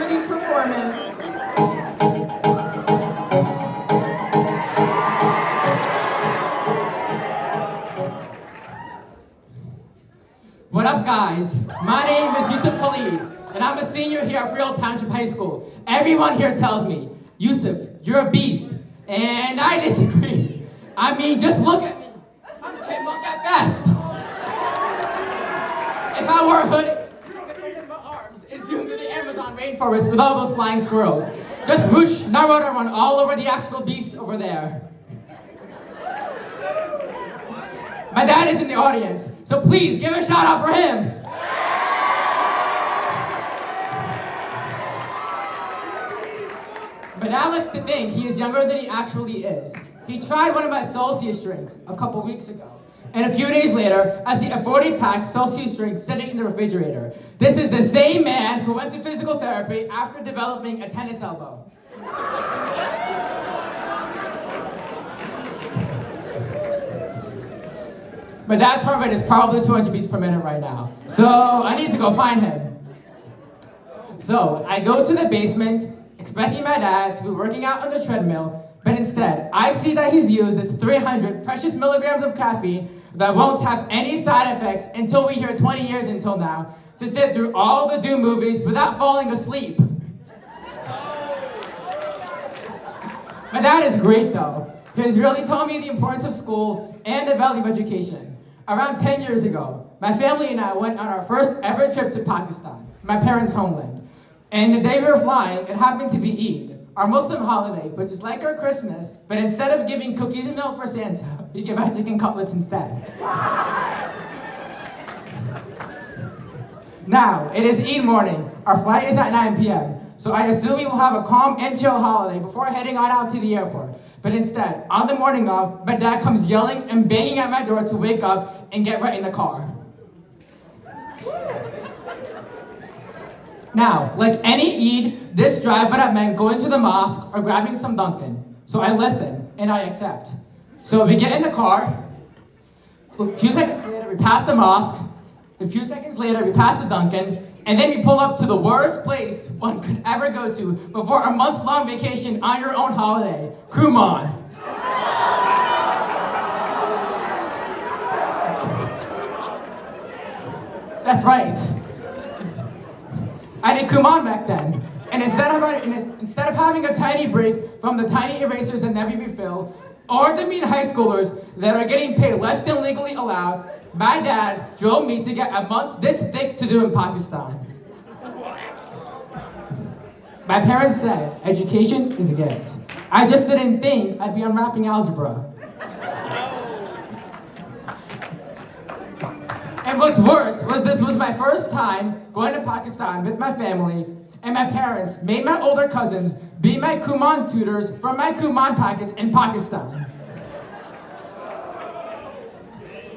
celebrity performance. What up, guys? My name is Yousef and I'm a senior here at Freehold Township High School. Everyone here tells me, Yousef, you're a beast. And I disagree. I mean, just look at me. I'm chipmunk at best. If I wore a hoodie, you could fit in my arms and zoom to the Amazon rainforest with all those flying squirrels. Just whoosh, Naruto run all over the actual beasts over there. My dad is in the audience, so please give a shout out for him. But Dad likes to think he is younger than he actually is. He tried one of my Celsius drinks a couple weeks ago, and a few days later, I see a 40-pack Celsius drink sitting in the refrigerator. This is the same man who went to physical therapy after developing a tennis elbow. My dad's heart rate is probably 200 beats per minute right now, so I need to go find him. So I go to the basement, expecting my dad to be working out on the treadmill, but instead, I see that he's used this 300 precious milligrams of caffeine that won't have any side effects until we hear 20 years until now, to sit through all the Doom movies without falling asleep. My dad is great though. He has really taught me the importance of school and the value of education. Around 10 years ago, my family and I went on our first ever trip to Pakistan, my parents' homeland. And the day we were flying, it happened to be Eid, our Muslim holiday, which is like our Christmas, but instead of giving cookies and milk for Santa, we give out chicken cutlets instead. Now, it is Eid morning. Our flight is at 9 p.m., so I assume we will have a calm and chill holiday before heading on out to the airport. But instead, on the morning of, my dad comes yelling and banging at my door to wake up and get right in the car. Now, like any Eid, this drive would have meant going to the mosque or grabbing some Dunkin'. So I listen, and I accept. So we get in the car, a few seconds later we pass the mosque, a few seconds later we pass the Dunkin', and then we pull up to the worst place one could ever go to before a months-long vacation on your own holiday, Kumon. That's right. I did Kumon back then, and instead of having a tiny break from the tiny erasers and every refill, or the mean high schoolers that are getting paid less than legally allowed, my dad drove me to get a month this thick to do in Pakistan. My parents said education is a gift. I just didn't think I'd be unwrapping algebra. And what's worse was this was my first time going to Pakistan with my family, and my parents made my older cousins be my Kumon tutors from my Kumon packets in Pakistan.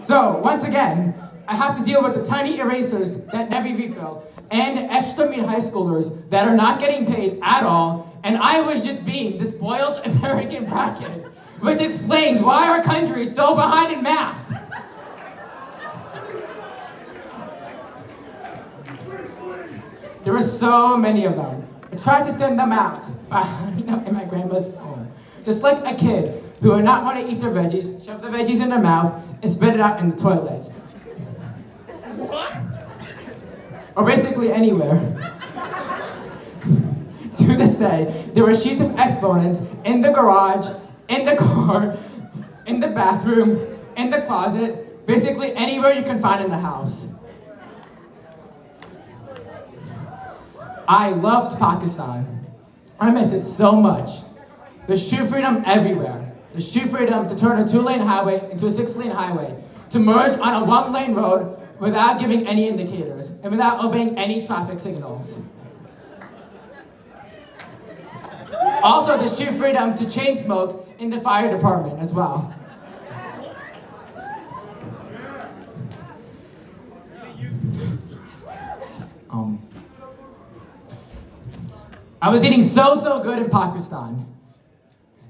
So, once again, I have to deal with the tiny erasers that never refill, and the extra mean high schoolers that are not getting paid at all, and I was just being the spoiled American bracket, which explains why our country is so behind in math. There were so many of them. I tried to thin them out, in my grandma's home. Just like a kid who would not want to eat their veggies, shove the veggies in their mouth, and spit it out in the toilet. What? Or basically anywhere. To this day, there were sheets of exponents in the garage, in the car, in the bathroom, in the closet, basically anywhere you can find in the house. I loved Pakistan. I miss it so much. There's shoe freedom everywhere. There's shoe freedom to turn a 2-lane highway into a 6-lane highway, to merge on a 1-lane road without giving any indicators and without obeying any traffic signals. Also, there's shoe freedom to chain smoke in the fire department as well. I was eating so good in Pakistan,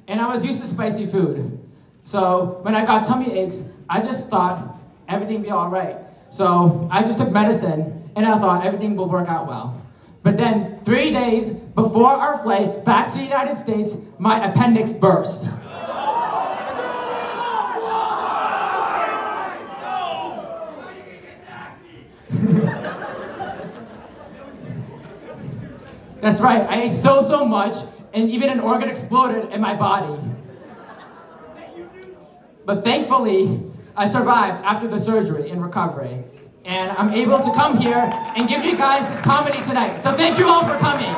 and I was used to spicy food. So when I got tummy aches, I just thought everything would be all right. So I just took medicine, and I thought everything will work out well. But then 3 days before our flight back to the United States, my appendix burst. That's right, I ate so much, and even an organ exploded in my body. But thankfully, I survived after the surgery in recovery. And I'm able to come here and give you guys this comedy tonight. So thank you all for coming.